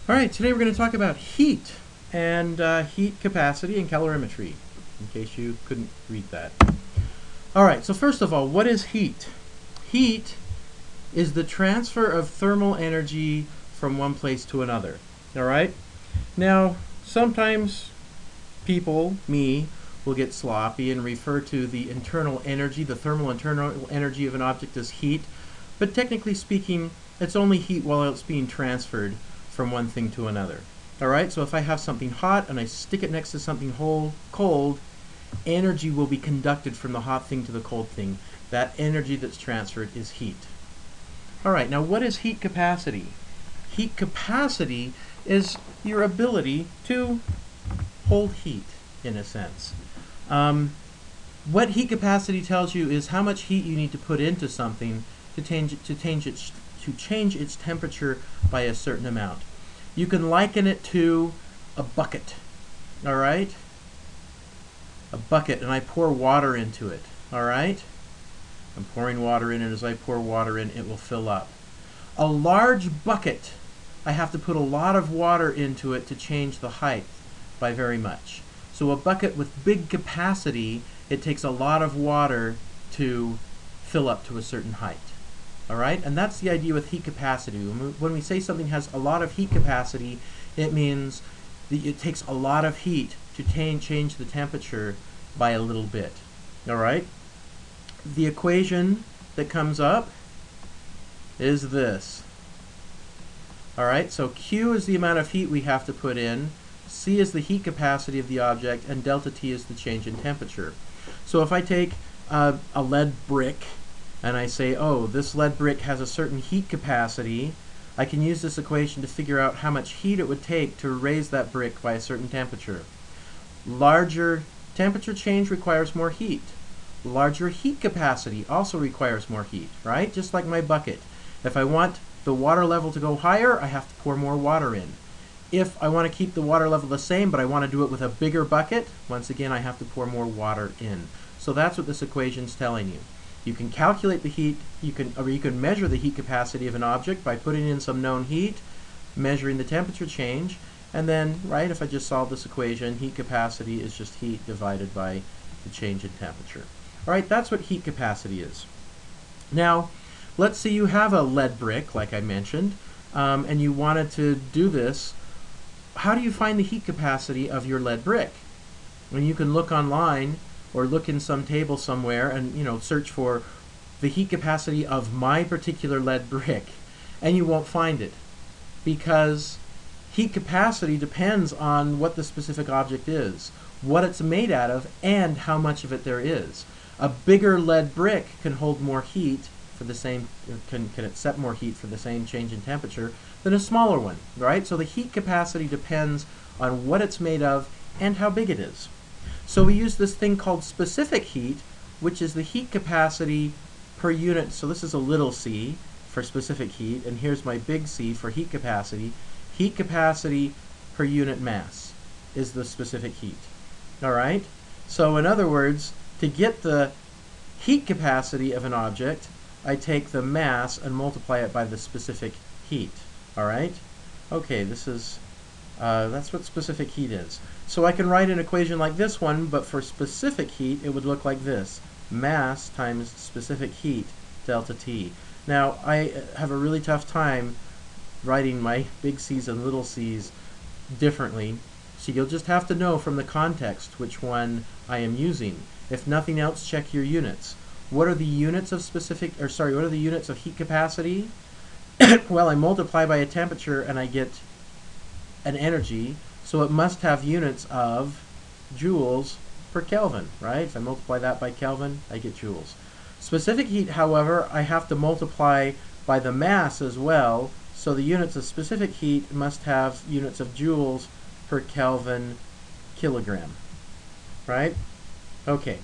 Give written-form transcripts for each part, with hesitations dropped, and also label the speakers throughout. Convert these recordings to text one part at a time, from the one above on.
Speaker 1: All right, today we're going to talk about heat and heat capacity and calorimetry, in case you couldn't read that. All right, so first of all, what is heat? Heat is the transfer of thermal energy from one place to another. All right? Now, sometimes people, me, will get sloppy and refer to the internal energy, the thermal internal energy of an object as heat, but technically speaking, it's only heat while it's being transferred from one thing to another. All right, so if I have something hot and I stick it next to something cold, energy will be conducted from the hot thing to the cold thing. That energy that's transferred is heat. All right, now what is heat capacity? Heat capacity is your ability to hold heat, in a sense. What heat capacity tells you is how much heat you need to put into something to change its temperature by a certain amount. You can liken it to a bucket, all right? A bucket, and I pour water into it, all right? I'm pouring water in, and as I pour water in, it will fill up. A large bucket, I have to put a lot of water into it to change the height by very much. So a bucket with big capacity, it takes a lot of water to fill up to a certain height. All right, and that's the idea with heat capacity. When we say something has a lot of heat capacity, it means that it takes a lot of heat to change the temperature by a little bit. All right, the equation that comes up is this. All right, so Q is the amount of heat we have to put in, C is the heat capacity of the object, and delta T is the change in temperature. So if I take a lead brick, and I say, oh, this lead brick has a certain heat capacity, I can use this equation to figure out how much heat it would take to raise that brick by a certain temperature. Larger temperature change requires more heat. Larger heat capacity also requires more heat, right? Just like my bucket. If I want the water level to go higher, I have to pour more water in. If I want to keep the water level the same, but I want to do it with a bigger bucket, once again, I have to pour more water in. So that's what this equation is telling you. You can calculate the heat, you can measure the heat capacity of an object by putting in some known heat, measuring the temperature change, and then, right, if I just solve this equation, heat capacity is just heat divided by the change in temperature. All right, that's what heat capacity is. Now, let's say you have a lead brick, like I mentioned, and you wanted to do this. How do you find the heat capacity of your lead brick? Well, you can look online or look in some table somewhere and search for the heat capacity of my particular lead brick, and you won't find it because heat capacity depends on what the specific object is, what it's made out of, and how much of it there is. A bigger lead brick can hold more heat for the same, can accept more heat for the same change in temperature than a smaller one, right? So the heat capacity depends on what it's made of and how big it is. So we use this thing called specific heat, which is the heat capacity per unit. So this is a little c for specific heat, and here's my big C for heat capacity. Heat capacity per unit mass is the specific heat. All right? So in other words, to get the heat capacity of an object, I take the mass and multiply it by the specific heat. All right? Okay, this is that's what specific heat is. So I can write an equation like this one, but for specific heat, it would look like this. Mass times specific heat, delta T. Now, I have a really tough time writing my big C's and little c's differently, so you'll just have to know from the context which one I am using. If nothing else, check your units. What are the units of what are the units of heat capacity? Well, I multiply by a temperature and I get an energy, so it must have units of joules per Kelvin, right? If I multiply that by Kelvin, I get joules. Specific heat, however, I have to multiply by the mass as well, so the units of specific heat must have units of joules per Kelvin kilogram, right? Okay.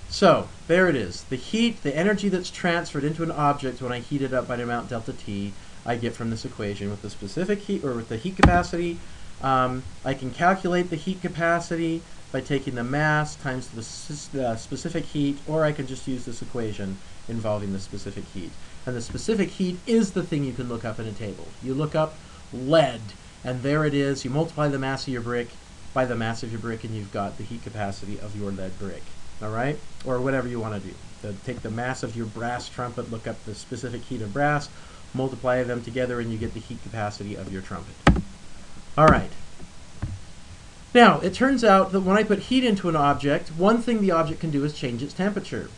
Speaker 1: So, there it is. The heat, the energy that's transferred into an object when I heat it up by the amount delta T, I get from this equation with the specific heat, or with the heat capacity. I can calculate the heat capacity by taking the mass times the specific heat, or I can just use this equation involving the specific heat. And the specific heat is the thing you can look up in a table. You look up lead. And there it is. You multiply the mass of your brick by the mass of your brick, and you've got the heat capacity of your lead brick. All right? Or whatever you want to do. Take the mass of your brass trumpet, look up the specific heat of brass, multiply them together, and you get the heat capacity of your trumpet. All right. Now, it turns out that when I put heat into an object, one thing the object can do is change its temperature.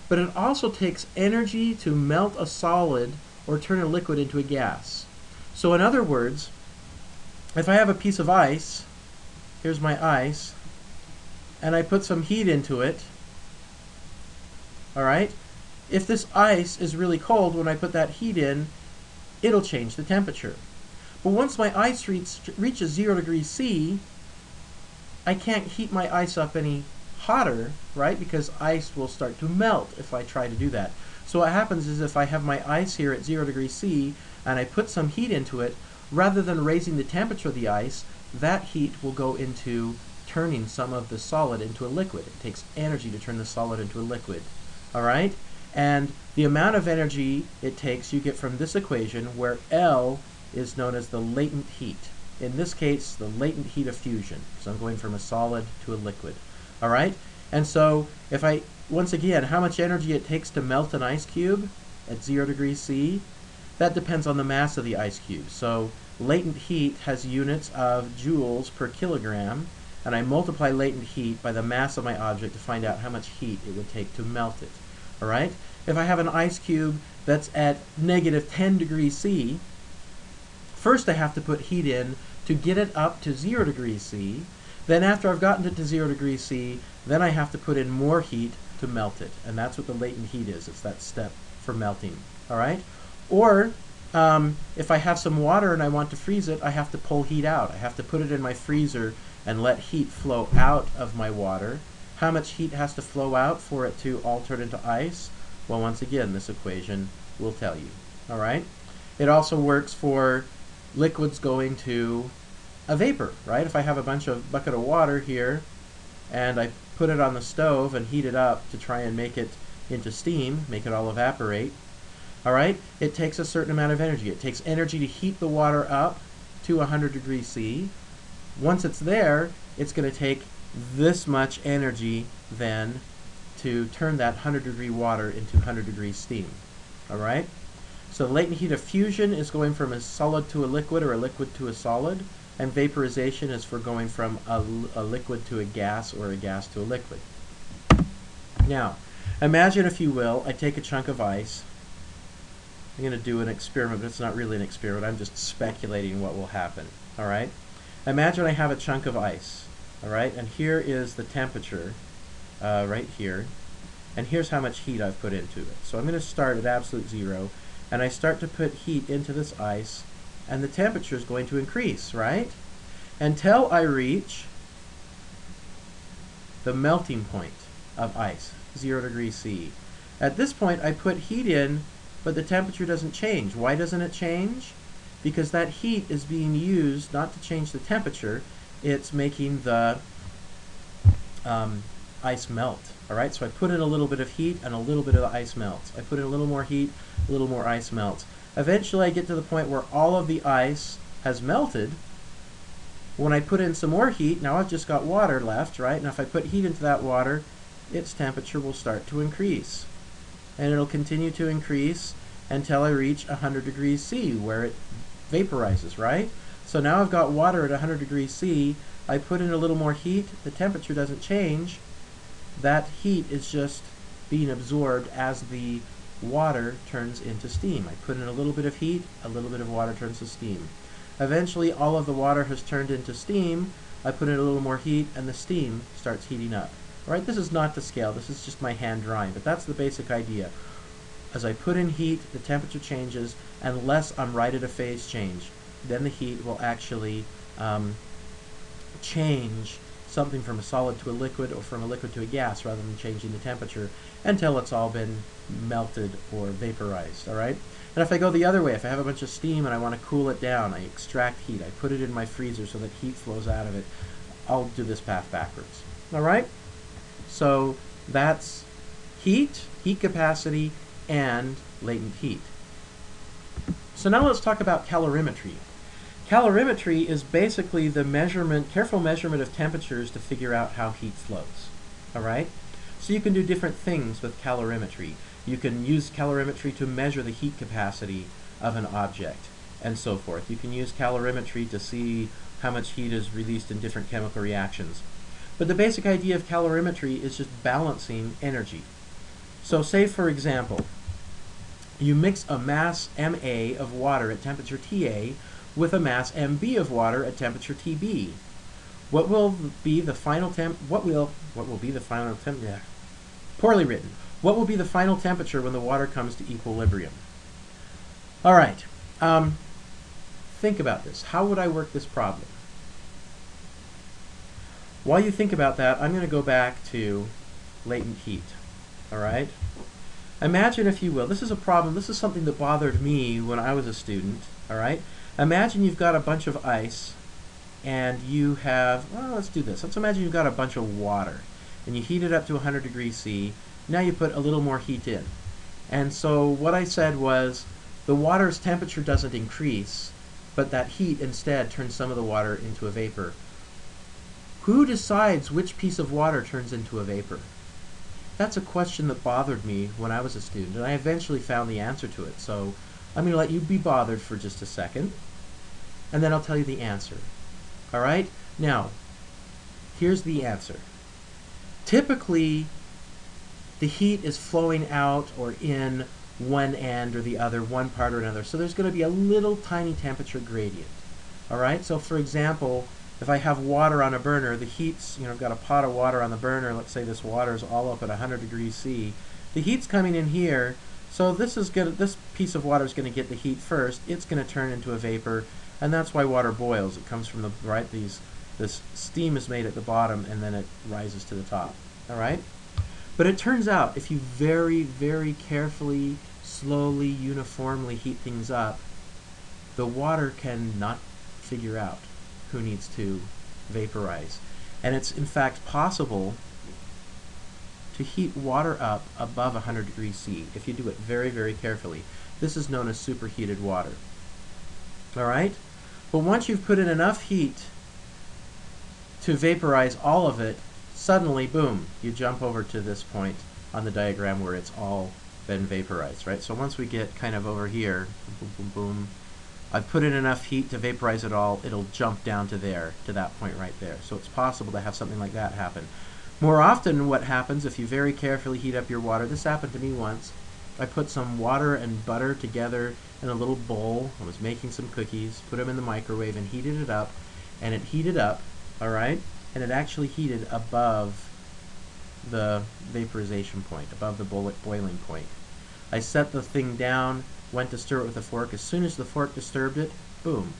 Speaker 1: But it also takes energy to melt a solid or turn a liquid into a gas. So in other words, if I have a piece of ice, here's my ice, and I put some heat into it, all right? If this ice is really cold, when I put that heat in, it'll change the temperature. But once my ice reaches 0 degrees C, I can't heat my ice up any hotter, right? Because ice will start to melt if I try to do that. So what happens is if I have my ice here at 0 degrees C and I put some heat into it, rather than raising the temperature of the ice, that heat will go into turning some of the solid into a liquid. It takes energy to turn the solid into a liquid. All right? And the amount of energy it takes you get from this equation, where L is known as the latent heat. In this case, the latent heat of fusion. So I'm going from a solid to a liquid. All right? And so if I, once again, how much energy it takes to melt an ice cube at 0 degrees C, that depends on the mass of the ice cube. So latent heat has units of joules per kilogram, and I multiply latent heat by the mass of my object to find out how much heat it would take to melt it. All right? If I have an ice cube that's at negative 10 degrees C, first I have to put heat in to get it up to 0 degrees C. Then after I've gotten it to 0 degrees C, then I have to put in more heat to melt it. And that's what the latent heat is. It's that step for melting. All right? Or if I have some water and I want to freeze it, I have to pull heat out. I have to put it in my freezer and let heat flow out of my water. How much heat has to flow out for it to alter it into ice? Well, once again, this equation will tell you. All right? It also works for liquids going to a vapor, right? If I have a bucket of water here and I put it on the stove and heat it up to try and make it into steam, make it all evaporate, all right? It takes a certain amount of energy. It takes energy to heat the water up to 100 degrees C. Once it's there, it's going to take this much energy then to turn that 100-degree water into 100-degree steam, all right? So the latent heat of fusion is going from a solid to a liquid or a liquid to a solid, and vaporization is for going from a liquid to a gas or a gas to a liquid. Now, imagine, if you will, I take a chunk of ice. I'm going to do an experiment, but it's not really an experiment. I'm just speculating what will happen, all right? Imagine I have a chunk of ice, all right? And here is the temperature right here, and here's how much heat I've put into it. So I'm going to start at absolute 0, and I start to put heat into this ice, and the temperature is going to increase, right? Until I reach the melting point of ice, 0 degrees C. At this point, I put heat in, but the temperature doesn't change. Why doesn't it change? Because that heat is being used not to change the temperature, it's making the ice melt. All right, so I put in a little bit of heat and a little bit of the ice melts. I put in a little more heat, a little more ice melts. Eventually I get to the point where all of the ice has melted. When I put in some more heat, now I've just got water left, right? And if I put heat into that water, its temperature will start to increase. And it'll continue to increase until I reach 100 degrees C, where it vaporizes, right? So now I've got water at 100 degrees C. I put in a little more heat, the temperature doesn't change. That heat is just being absorbed as the water turns into steam. I put in a little bit of heat, a little bit of water turns to steam. Eventually all of the water has turned into steam. I put in a little more heat and the steam starts heating up. All right, this is not to scale, this is just my hand drawing, but that's the basic idea. As I put in heat, the temperature changes, unless I'm right at a phase change. Then the heat will actually change something from a solid to a liquid or from a liquid to a gas, rather than changing the temperature until it's all been melted or vaporized. All right? And if I go the other way, if I have a bunch of steam and I want to cool it down, I extract heat. I put it in my freezer so that heat flows out of it. I'll do this path backwards. All right? So that's heat, heat capacity, and latent heat. So now let's talk about calorimetry. Calorimetry is basically the measurement, careful measurement of temperatures to figure out how heat flows. All right? So you can do different things with calorimetry. You can use calorimetry to measure the heat capacity of an object and so forth. You can use calorimetry to see how much heat is released in different chemical reactions. But the basic idea of calorimetry is just balancing energy. So say, for example, you mix a mass Ma of water at temperature Ta with a mass Mb of water at temperature Tb. What will be the final poorly written. What will be the final temperature when the water comes to equilibrium? All right. Think about this. How would I work this problem? While you think about that, I'm going to go back to latent heat. All right? Imagine, if you will, this is a problem, this is something that bothered me when I was a student. All right? Imagine you've got a bunch of ice and you have, well, let's do this. Let's imagine you've got a bunch of water and you heat it up to 100 degrees C. Now you put a little more heat in. And so what I said was the water's temperature doesn't increase, but that heat instead turns some of the water into a vapor. Who decides which piece of water turns into a vapor? That's a question that bothered me when I was a student, and I eventually found the answer to it. So I'm going to let you be bothered for just a second, and then I'll tell you the answer. All right? Now, here's the answer. Typically, the heat is flowing out or in one end or the other, one part or another. So there's going to be a little tiny temperature gradient. All right? So for example, if I have water on a burner, the heat's, I've got a pot of water on the burner. Let's say this water is all up at 100 degrees C. The heat's coming in here. So this piece of water is going to get the heat first. It's going to turn into a vapor, and that's why water boils. It comes from this steam is made at the bottom, and then it rises to the top. All right? But it turns out if you very, very carefully, slowly, uniformly heat things up, the water cannot figure out who needs to vaporize. And it's in fact possible to heat water up above 100 degrees C if you do it very, very carefully. This is known as superheated water. All right? But once you've put in enough heat to vaporize all of it, suddenly, boom, you jump over to this point on the diagram where it's all been vaporized, right? So once we get kind of over here, boom, boom, boom, I've put in enough heat to vaporize it all, it'll jump down to there, to that point right there. So it's possible to have something like that happen. More often what happens if you very carefully heat up your water, this happened to me once, I put some water and butter together in a little bowl. I was making some cookies, put them in the microwave and heated it up, and it heated up, all right? And it actually heated above the vaporization point, above the boiling point. I set the thing down, went to stir it with a fork. As soon as the fork disturbed it, boom.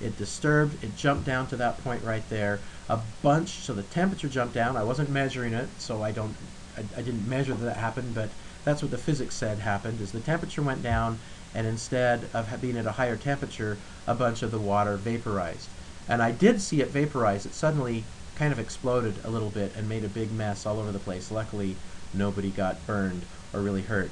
Speaker 1: It disturbed, it jumped down to that point right there. A bunch, so the temperature jumped down. I wasn't measuring it, so I didn't measure that happened, but that's what the physics said happened, is the temperature went down, and instead of being at a higher temperature, a bunch of the water vaporized. And I did see it vaporize. It suddenly kind of exploded a little bit and made a big mess all over the place. Luckily, nobody got burned or really hurt.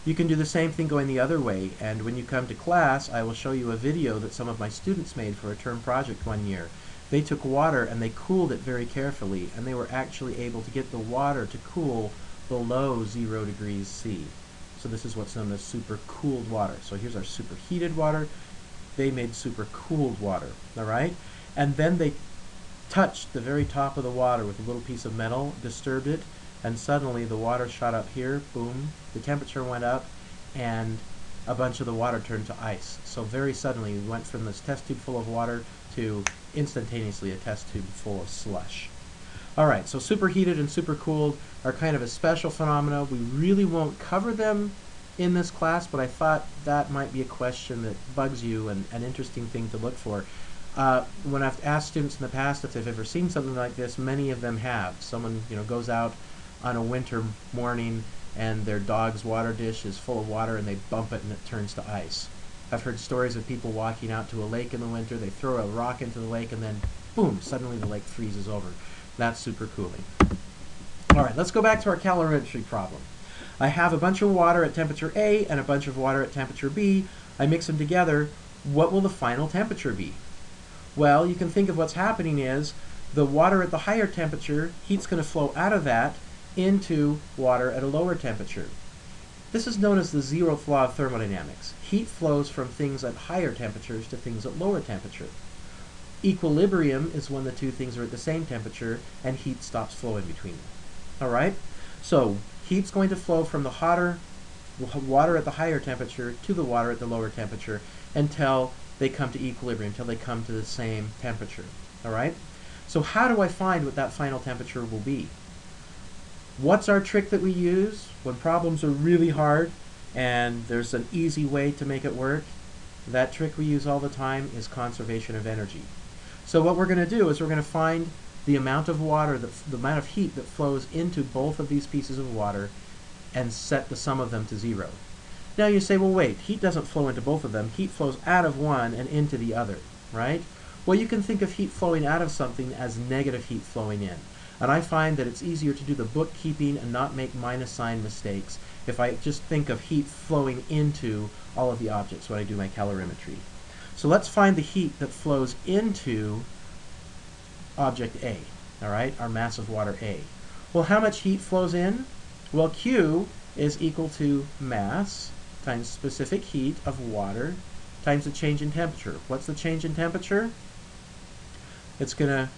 Speaker 1: You can do the same thing going the other way, and when you come to class, I will show you a video that some of my students made for a term project one year. They took water and they cooled it very carefully, and they were actually able to get the water to cool below 0 degrees C. So this is what's known as supercooled water. So here's our superheated water. They made supercooled water, all right? And then they touched the very top of the water with a little piece of metal, disturbed it, and suddenly the water shot up here, boom, the temperature went up, and a bunch of the water turned to ice. So very suddenly we went from this test tube full of water to instantaneously a test tube full of slush. All right, so superheated and supercooled are kind of a special phenomena. We really won't cover them in this class, but I thought that might be a question that bugs you and an interesting thing to look for. When I've asked students in the past if they've ever seen something like this, many of them have. Someone goes out on a winter morning and their dog's water dish is full of water and they bump it and it turns to ice. I've heard stories of people walking out to a lake in the winter, they throw a rock into the lake and then boom, suddenly the lake freezes over. That's supercooling. All right, let's go back to our calorimetry problem. I have a bunch of water at temperature A and a bunch of water at temperature B. I mix them together. What will the final temperature be? Well, you can think of what's happening is the water at the higher temperature, heat's going to flow out of that into water at a lower temperature. This is known as the zeroth law of thermodynamics. Heat flows from things at higher temperatures to things at lower temperature. Equilibrium is when the two things are at the same temperature and heat stops flowing between them. All right? So heat's going to flow from the water at the higher temperature to the water at the lower temperature until they come to equilibrium, until they come to the same temperature. All right? So how do I find what that final temperature will be? What's our trick that we use when problems are really hard and there's an easy way to make it work? That trick we use all the time is conservation of energy. So what we're going to do is we're going to find the amount of water, the amount of heat that flows into both of these pieces of water and set the sum of them to 0. Now you say, well, wait, heat doesn't flow into both of them. Heat flows out of one and into the other, right? Well, you can think of heat flowing out of something as negative heat flowing in. And I find that it's easier to do the bookkeeping and not make minus sign mistakes if I just think of heat flowing into all of the objects when I do my calorimetry. So let's find the heat that flows into object A, all right, our mass of water A. Well, how much heat flows in? Well, Q is equal to mass times specific heat of water times the change in temperature. What's the change in temperature? It's going to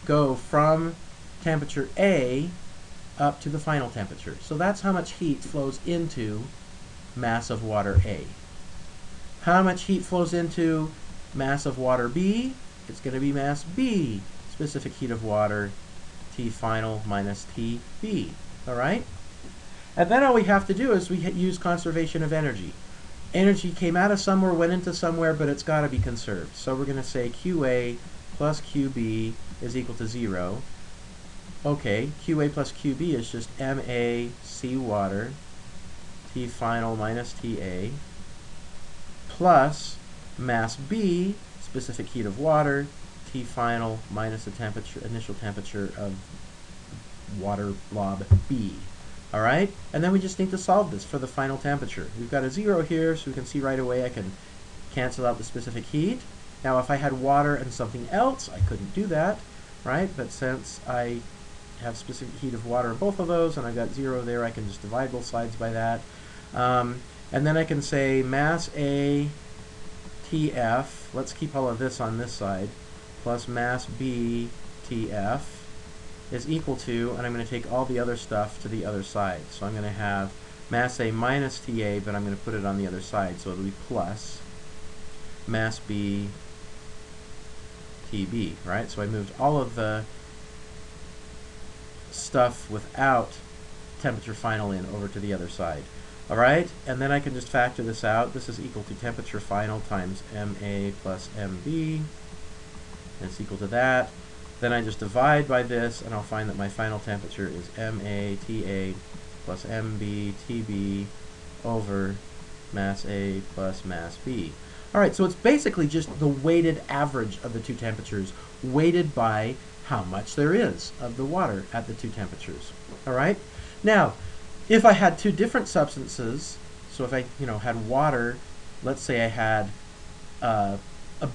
Speaker 1: go from temperature A up to the final temperature. So that's how much heat flows into mass of water A. How much heat flows into mass of water B? It's going to be mass B, specific heat of water, T final minus TB. All right? And then all we have to do is we use conservation of energy. Energy came out of somewhere, went into somewhere, but it's got to be conserved. So we're going to say QA plus QB is equal to 0. Okay, QA plus QB is just MA C water, T final minus TA, plus mass B, specific heat of water, T final minus the temperature, initial temperature of water blob B. All right, and then we just need to solve this for the final temperature. We've got a 0 here, so we can see right away I can cancel out the specific heat. Now if I had water and something else, I couldn't do that, right? But since I have specific heat of water in both of those, and I've got 0 there, I can just divide both sides by that. And then I can say mass A TF, let's keep all of this on this side, plus mass B TF is equal to, and I'm going to take all the other stuff to the other side. So I'm going to have mass A minus TA, but I'm going to put it on the other side, so it'll be plus mass B TB, right? So I moved all of the stuff without temperature final in over to the other side. All right, and then I can just factor this out. This is equal to temperature final times MA plus MB, and it's equal to that. Then I just divide by this, and I'll find that my final temperature is MA/TA plus MB/TB over mass A plus mass B. All right, so it's basically just the weighted average of the two temperatures, weighted by how much there is of the water at the two temperatures. All right? Now, if I had two different substances, so if I had water, let's say I had a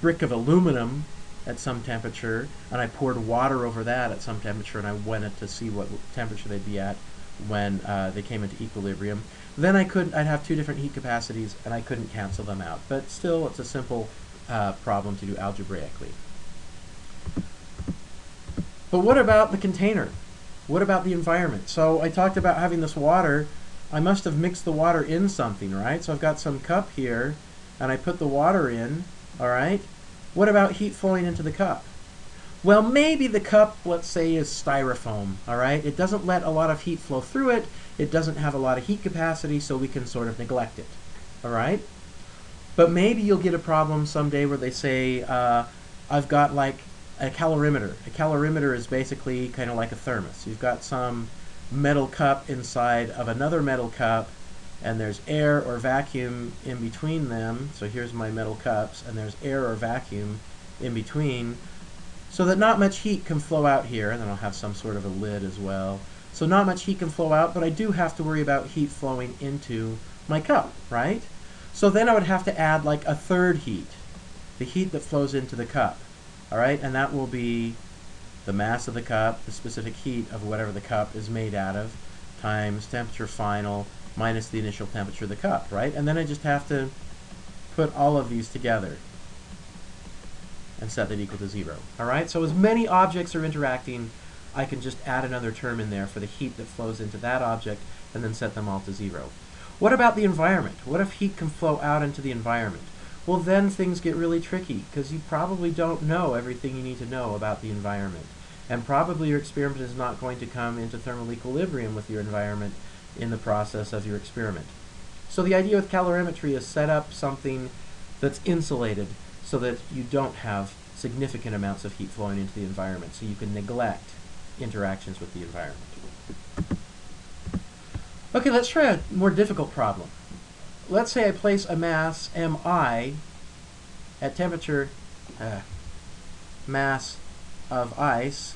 Speaker 1: brick of aluminum at some temperature, and I poured water over that at some temperature, and I wanted to see what temperature they'd be at when they came into equilibrium, then I'd have two different heat capacities, and I couldn't cancel them out. But still, it's a simple problem to do algebraically. But what about the container? What about the environment? So I talked about having this water. I must have mixed the water in something, right? So I've got some cup here, and I put the water in, all right? What about heat flowing into the cup? Well, maybe the cup, let's say, is styrofoam, all right? It doesn't let a lot of heat flow through it. It doesn't have a lot of heat capacity, so we can sort of neglect it, all right? But maybe you'll get a problem someday where they say, I've got like a calorimeter. A calorimeter is basically kind of like a thermos. You've got some metal cup inside of another metal cup, and there's air or vacuum in between them. So here's my metal cups, and there's air or vacuum in between, so that not much heat can flow out here. And then I'll have some sort of a lid as well. So not much heat can flow out, but I do have to worry about heat flowing into my cup, right? So then I would have to add like a third heat, the heat that flows into the cup. All right, and that will be the mass of the cup, the specific heat of whatever the cup is made out of, times temperature final minus the initial temperature of the cup, right? And then I just have to put all of these together and set that equal to 0. All right, so as many objects are interacting, I can just add another term in there for the heat that flows into that object and then set them all to 0. What about the environment? What if heat can flow out into the environment? Well, then things get really tricky because you probably don't know everything you need to know about the environment. And probably your experiment is not going to come into thermal equilibrium with your environment in the process of your experiment. So the idea with calorimetry is set up something that's insulated so that you don't have significant amounts of heat flowing into the environment, so you can neglect interactions with the environment. Okay, let's try a more difficult problem. Let's say I place a mass Mi at temperature, mass of ice,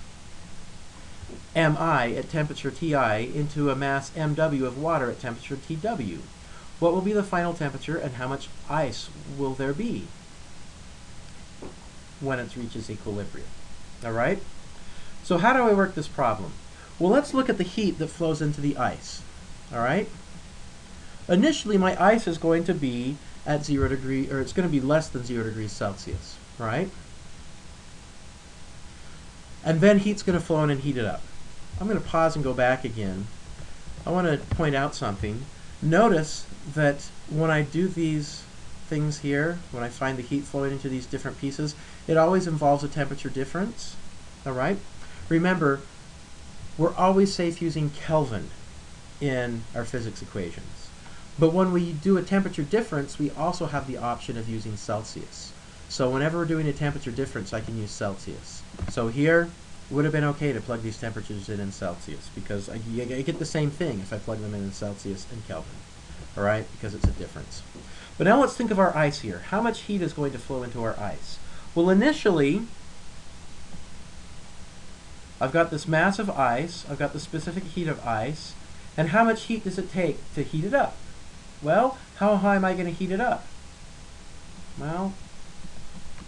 Speaker 1: Mi at temperature Ti, into a mass Mw of water at temperature Tw. What will be the final temperature and how much ice will there be when it reaches equilibrium? All right? So how do I work this problem? Well, let's look at the heat that flows into the ice. All right? Initially, my ice is going to be at 0 degrees, or it's going to be less than 0 degrees Celsius, right? And then heat's going to flow in and heat it up. I'm going to pause and go back again. I want to point out something. Notice that when I do these things here, when I find the heat flowing into these different pieces, it always involves a temperature difference. All right? Remember, we're always safe using Kelvin in our physics equations. But when we do a temperature difference, we also have the option of using Celsius. So whenever we're doing a temperature difference, I can use Celsius. So here, it would have been okay to plug these temperatures in Celsius, because I get the same thing if I plug them in Celsius and Kelvin, all right, because it's a difference. But now let's think of our ice here. How much heat is going to flow into our ice? Well, initially, I've got this mass of ice, I've got the specific heat of ice, and how much heat does it take to heat it up? Well, how high am I going to heat it up? Well,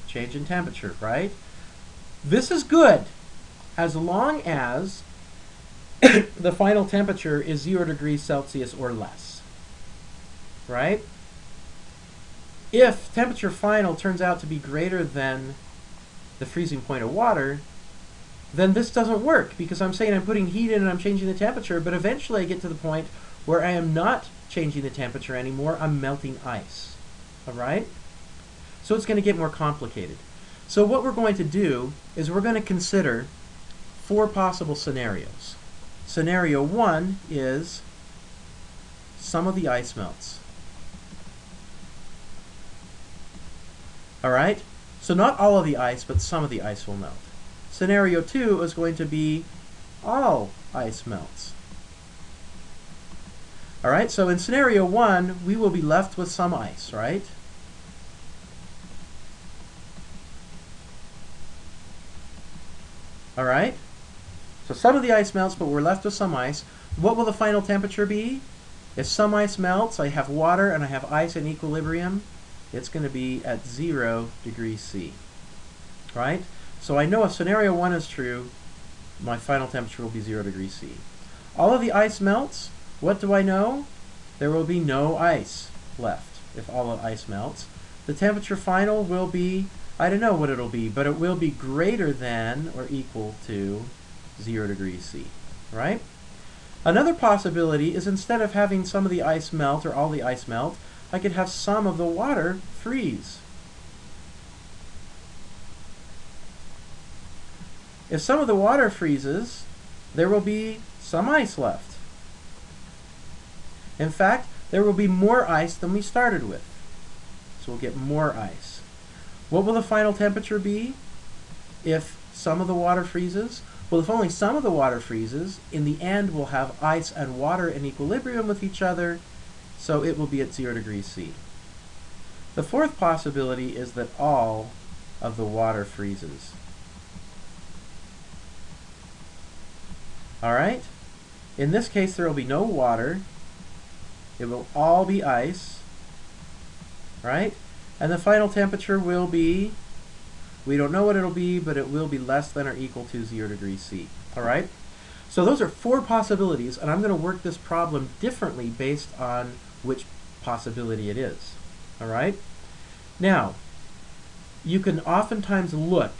Speaker 1: change in temperature, right? This is good as long as the final temperature is 0 degrees Celsius or less, right? If temperature final turns out to be greater than the freezing point of water, then this doesn't work, because I'm saying I'm putting heat in and I'm changing the temperature, but eventually I get to the point where I am not changing the temperature anymore, I'm melting ice. All right? So it's going to get more complicated. So what we're going to do is we're going to consider 4 possible scenarios. Scenario 1 is some of the ice melts. All right? So not all of the ice, but some of the ice will melt. Scenario 2 is going to be all ice melts. All right, so in scenario 1, we will be left with some ice, right? All right, so some of the ice melts, but we're left with some ice. What will the final temperature be? If some ice melts, I have water and I have ice in equilibrium, it's going to be at 0 degrees C, right? So I know if scenario 1 is true, my final temperature will be 0 degrees C. All of the ice melts. What do I know? There will be no ice left if all the ice melts. The temperature final will be, I don't know what it'll be, but it will be greater than or equal to 0 degrees C, right? Another possibility is, instead of having some of the ice melt or all the ice melt, I could have some of the water freeze. If some of the water freezes, there will be some ice left. In fact, there will be more ice than we started with. So we'll get more ice. What will the final temperature be if some of the water freezes? Well, if only some of the water freezes, in the end we'll have ice and water in equilibrium with each other, so it will be at 0 degrees C. The fourth possibility is that all of the water freezes. All right? In this case, there will be no water. It will all be ice, right? And the final temperature will be We don't know what it'll be, but it will be less than or equal to 0 degrees C. All right? So those are 4 possibilities, and I'm going to work this problem differently based on which possibility it is. All right? Now, you can oftentimes look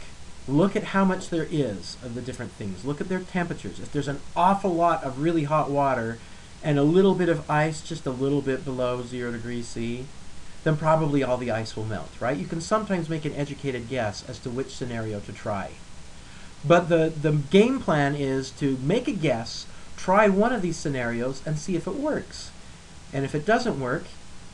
Speaker 1: at how much there is of the different things. Look at their temperatures. If there's an awful lot of really hot water and a little bit of ice just a little bit below 0 degrees C, then probably all the ice will melt, right? You can sometimes make an educated guess as to which scenario to try. But the game plan is to make a guess, try one of these scenarios, and see if it works. And if it doesn't work,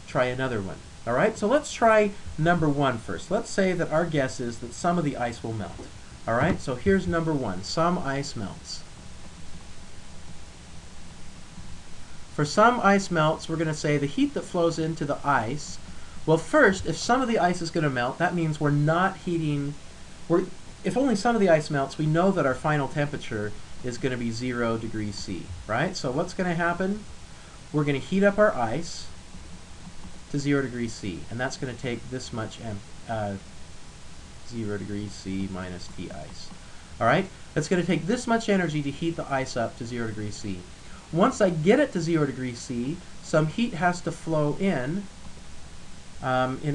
Speaker 1: try another one. All right, so let's try number 1 first. Let's say that our guess is that some of the ice will melt. All right, so here's number 1. Some ice melts. For some ice melts, we're going to say the heat that flows into the ice. Well, first, if some of the ice is going to melt, that means we're not heating. If only some of the ice melts, we know that our final temperature is going to be 0 degrees C, right? So what's going to happen? We're going to heat up our ice to 0 degrees C, and that's going to take this much 0 degrees C minus T ice. All right? That's going to take this much energy to heat the ice up to 0 degrees C. Once I get it to 0 degrees C, some heat has to flow in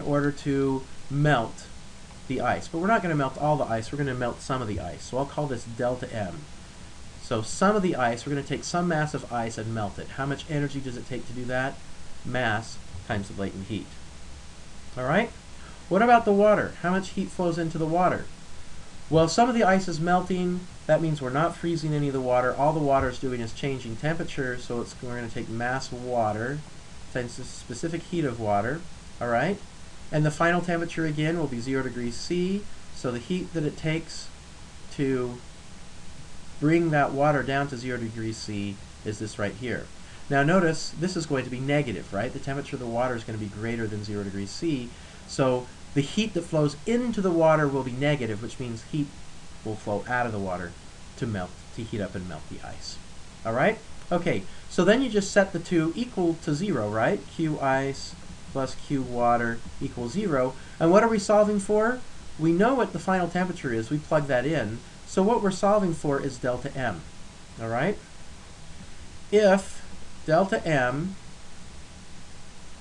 Speaker 1: order to melt the ice. But we're not going to melt all the ice. We're going to melt some of the ice. So I'll call this delta M. So some of the ice, we're going to take some mass of ice and melt it. How much energy does it take to do that? Mass times the latent heat. All right? What about the water? How much heat flows into the water? Well, some of the ice is melting. That means we're not freezing any of the water. All the water is doing is changing temperature, so we're going to take mass of water times the specific heat of water. All right? And the final temperature, again, will be 0 degrees C. So the heat that it takes to bring that water down to 0 degrees C is this right here. Now notice, this is going to be negative, right? The temperature of the water is going to be greater than 0 degrees C. So the heat that flows into the water will be negative, which means heat will flow out of the water to heat up and melt the ice. All right? Okay, so then you just set the two equal to 0, right? Q ice plus Q water equals 0. And what are we solving for? We know what the final temperature is. We plug that in. So what we're solving for is delta M. All right? If delta M,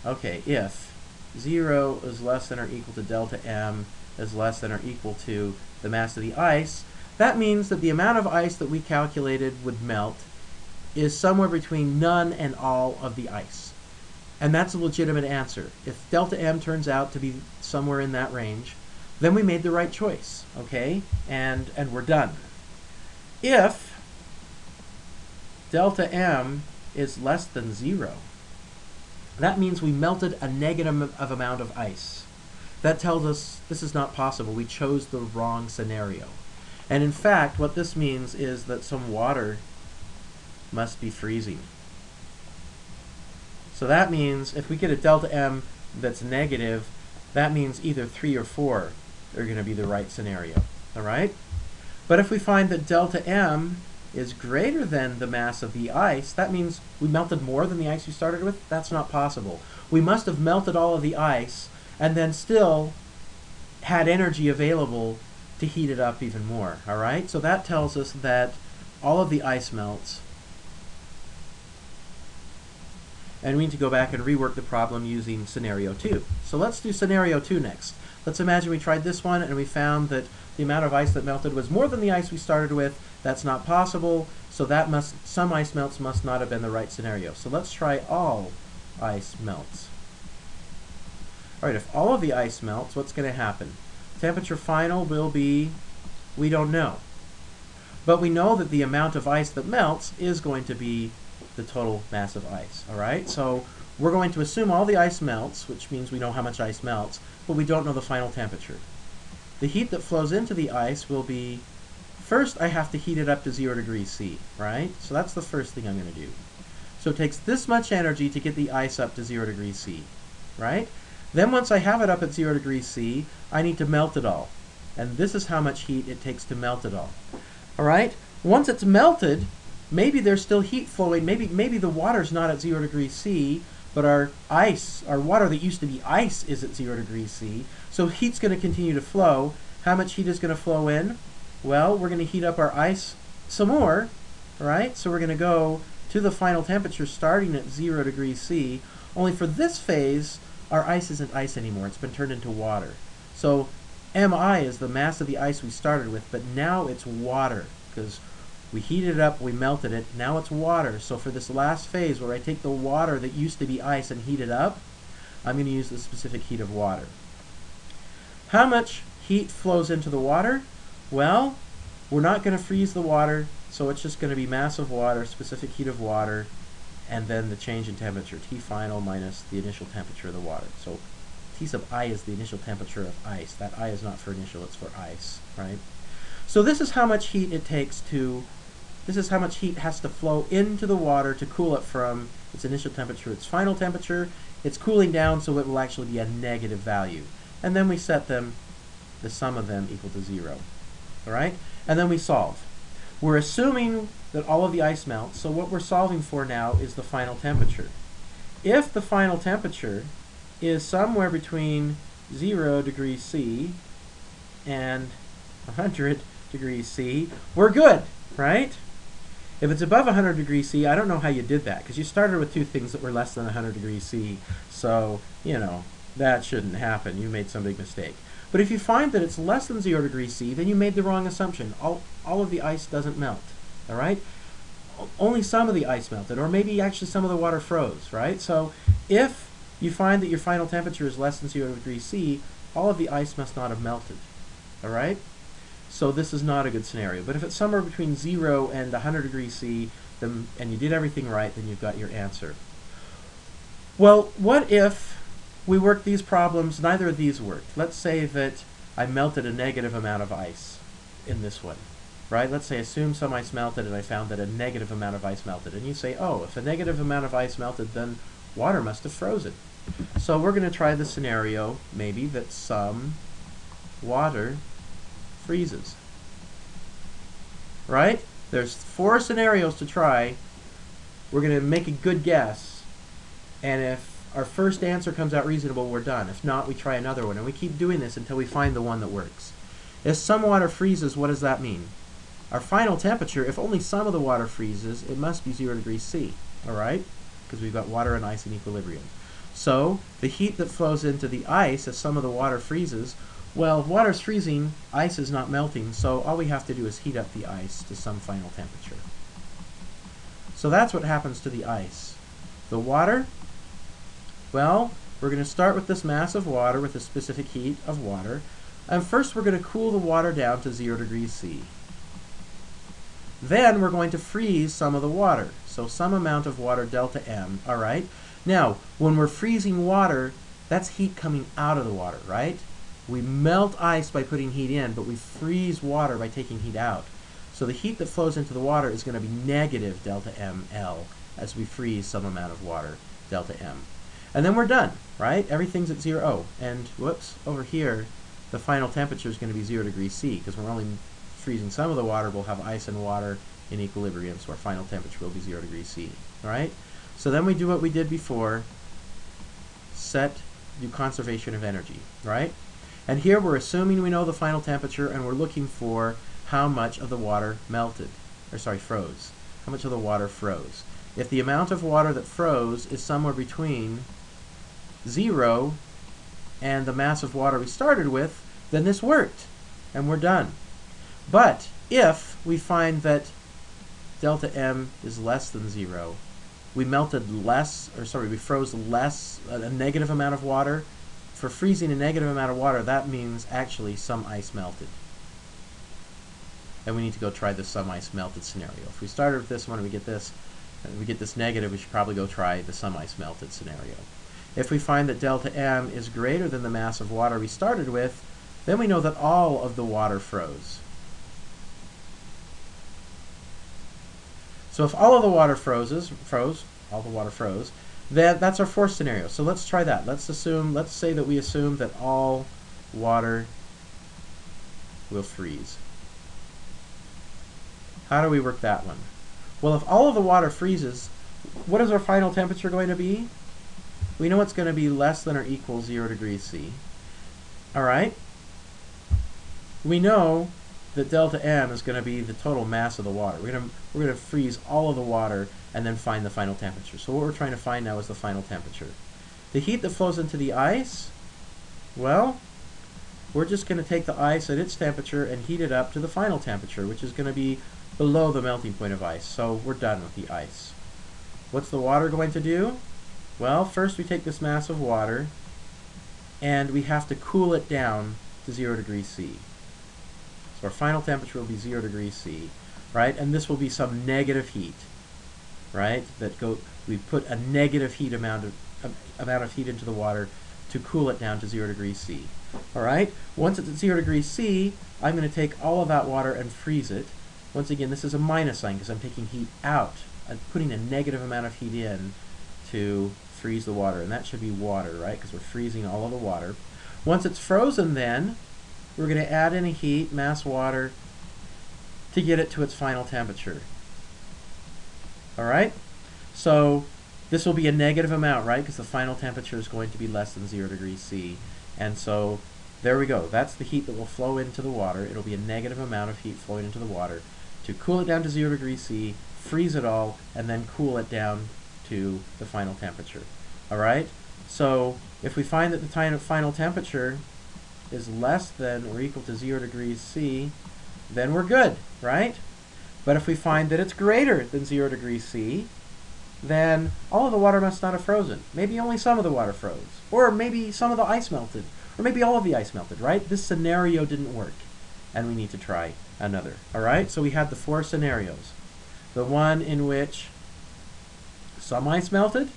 Speaker 1: if 0 is less than or equal to delta M is less than or equal to the mass of the ice, that means that the amount of ice that we calculated would melt is somewhere between none and all of the ice. And that's a legitimate answer. If delta M turns out to be somewhere in that range, then we made the right choice, okay? And we're done. If delta M is less than 0, that means we melted a negative amount of ice. That tells us this is not possible. We chose the wrong scenario. And in fact, what this means is that some water must be freezing. So that means if we get a delta M that's negative, that means either 3 or 4 are going to be the right scenario. All right? But if we find that delta M is greater than the mass of the ice, that means we melted more than the ice we started with? That's not possible. We must have melted all of the ice and then still had energy available to heat it up even more. All right? So that tells us that all of the ice melts. And we need to go back and rework the problem using scenario 2. So let's do scenario 2 next. Let's imagine we tried this one and we found that the amount of ice that melted was more than the ice we started with. That's not possible, so some ice melts must not have been the right scenario. So let's try all ice melts. All right, if all of the ice melts, what's going to happen? Temperature final will be, we don't know. But we know that the amount of ice that melts is going to be the total mass of ice. All right, so we're going to assume all the ice melts, which means we know how much ice melts, but we don't know the final temperature. The heat that flows into the ice will be, first I have to heat it up to 0 degrees C, right? So that's the first thing I'm going to do. So it takes this much energy to get the ice up to 0 degrees C, right? Then once I have it up at 0 degrees C, I need to melt it all. And this is how much heat it takes to melt it all. All right? Once it's melted, maybe there's still heat flowing. Maybe the water's not at 0 degrees C, but our water that used to be ice is at 0 degrees C. So heat's going to continue to flow. How much heat is going to flow in? Well, we're going to heat up our ice some more, right? So we're going to go to the final temperature starting at 0 degrees C. Only for this phase, our ice isn't ice anymore. It's been turned into water. So Mi is the mass of the ice we started with, but now it's water because we heated it up, we melted it, now it's water. So for this last phase where I take the water that used to be ice and heat it up, I'm going to use the specific heat of water. How much heat flows into the water? Well, we're not going to freeze the water, so it's just going to be mass of water, specific heat of water, and then the change in temperature, T final minus the initial temperature of the water. So T sub I is the initial temperature of ice. That I is not for initial, it's for ice, right? So this is how much heat it takes to, this is how much heat has to flow into the water to cool it from its initial temperature, its final temperature. It's cooling down, so it will actually be a negative value. And then we set them, the sum of them equal to 0. All right? And then we solve. We're assuming that all of the ice melts, so what we're solving for now is the final temperature. If the final temperature is somewhere between 0 degrees C and 100 degrees C, we're good, right? If it's above 100 degrees C, I don't know how you did that, because you started with two things that were less than 100 degrees C, so, you know, that shouldn't happen. You made some big mistake. But if you find that it's less than 0 degrees C, then you made the wrong assumption. All of the ice doesn't melt, all right? Only some of the ice melted, or maybe actually some of the water froze, right? So if you find that your final temperature is less than 0 degrees C, all of the ice must not have melted, all right? So this is not a good scenario. But if it's somewhere between 0 and 100 degrees C, then, and you did everything right, then you've got your answer. Well, what if we worked these problems, neither of these worked? Let's say that I melted a negative amount of ice in this one, right? Let's say assume some ice melted and I found that a negative amount of ice melted. And you say, oh, if a negative amount of ice melted, then water must have frozen. So we're going to try the scenario, maybe, that some water freezes, right? There's 4 scenarios to try. We're going to make a good guess, and if our first answer comes out reasonable, we're done. If not, we try another one, and we keep doing this until we find the one that works. If some water freezes, what does that mean? Our final temperature, if only some of the water freezes, it must be 0 degrees C, all right? Because we've got water and ice in equilibrium. So the heat that flows into the ice, if some of the water freezes, well, if water's freezing, ice is not melting, so all we have to do is heat up the ice to some final temperature. So that's what happens to the ice. The water, well, we're going to start with this mass of water with a specific heat of water, and first we're going to cool the water down to 0 degrees C. Then we're going to freeze some of the water, so some amount of water, delta M, all right? Now, when we're freezing water, that's heat coming out of the water, right? We melt ice by putting heat in, but we freeze water by taking heat out. So the heat that flows into the water is going to be negative delta ML as we freeze some amount of water, delta M. And then we're done, right? Everything's at 0. Oh, and whoops, over here, the final temperature is going to be 0 degrees C, because we're only freezing some of the water. We'll have ice and water in equilibrium, so our final temperature will be 0 degrees C, all right? So then we do what we did before, do conservation of energy, right? And here we're assuming we know the final temperature, and we're looking for how much of the water melted, or sorry, froze. How much of the water froze. If the amount of water that froze is somewhere between 0 and the mass of water we started with, then this worked, and we're done. But if we find that delta M is less than 0, we melted less, or sorry, we froze less, a negative amount of water. For freezing a negative amount of water, that means actually some ice melted. And we need to go try the some ice melted scenario. If we started with this one and we get this negative, we should probably go try the some ice melted scenario. If we find that delta M is greater than the mass of water we started with, then we know that all of the water froze. So if all of the water froze, then that's our 4th scenario. So let's try that. Let's say that we assume that all water will freeze. How do we work that one? Well, if all of the water freezes, what is our final temperature going to be? We know it's going to be less than or equal 0 degrees C. All right? we know that delta M is going to be the total mass of the water. We're going to freeze all of the water and then find the final temperature. So what we're trying to find now is the final temperature. The heat that flows into the ice, well, we're just going to take the ice at its temperature and heat it up to the final temperature, which is going to be below the melting point of ice. So we're done with the ice. What's the water going to do? Well, first we take this mass of water and we have to cool it down to 0 degrees C. So our final temperature will be 0 degrees C, right? And this will be some negative heat, right? We put a negative heat amount of heat into the water to cool it down to 0 degrees C. All right? Once it's at 0 degrees C, I'm going to take all of that water and freeze it. Once again, this is a minus sign because I'm taking heat out. I'm putting a negative amount of heat in to freeze the water, and that should be water, right? Because we're freezing all of the water. Once it's frozen, then we're going to add any heat, mass water, to get it to its final temperature. All right? So this will be a negative amount, right? Because the final temperature is going to be less than 0 degrees C. And so there we go. That's the heat that will flow into the water. It'll be a negative amount of heat flowing into the water to cool it down to 0 degrees C, freeze it all, and then cool it down to the final temperature. All right? So if we find that the final temperature is less than or equal to 0 degrees C, then we're good, right? But if we find that it's greater than 0 degrees C, then all of the water must not have frozen. Maybe only some of the water froze. Or maybe some of the ice melted. Or maybe all of the ice melted, right? This scenario didn't work, and we need to try another. All right? So we had the 4 scenarios. The one in which some ice melted,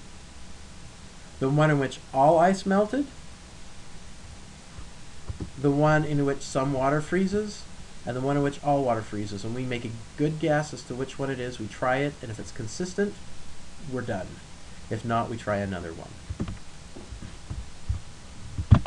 Speaker 1: the one in which all ice melted, the one in which some water freezes, and the one in which all water freezes. And we make a good guess as to which one it is. We try it, and if it's consistent, we're done. If not, we try another one.